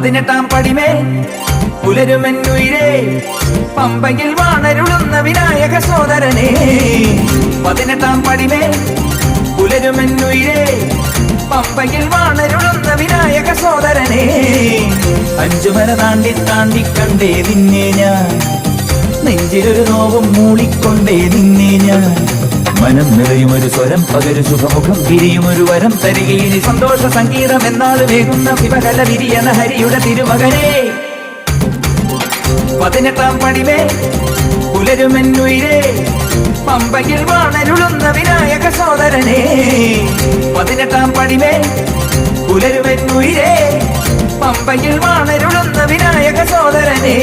18-ാം പടിമേൽ പുലരുമെന്നുയിരേ പമ്പയിൽ വാണരുളുന്ന വിനായക സോദരനെ 18-ാം പടിമേൽ പുലരുമെന്നുയിരേ പമ്പയിൽ വാണരുളുന്ന വിനായക സോദരനെ 5 മല താണ്ടി താണ്ടി കണ്ടേ നിന്നെ ഞാൻ നെഞ്ചിലൊരു നോവും മൂളിക്കൊണ്ടേ നിന്നെ ഞാൻ മനം നിറയുമൊരു സ്വരം പകരു ശുഭമുഖം വിരിയുമൊരു വരം തരികയിനി സന്തോഷ സംഗീതം എന്നാല് വേകുന്ന ശിവകല വിരിയണ ഹരിയുടെ തിരുമകനെ 18-ാം പടിമേൽ പുലരുമെന്നുയിരേ പമ്പയിൽ വാണരുളുന്ന വിനായക സോദരനെ 18-ാം പടിമേൽ പുലരുമെന്നുയിരേ പമ്പയിൽ വാണരുളുന്ന വിനായക സോദരനെ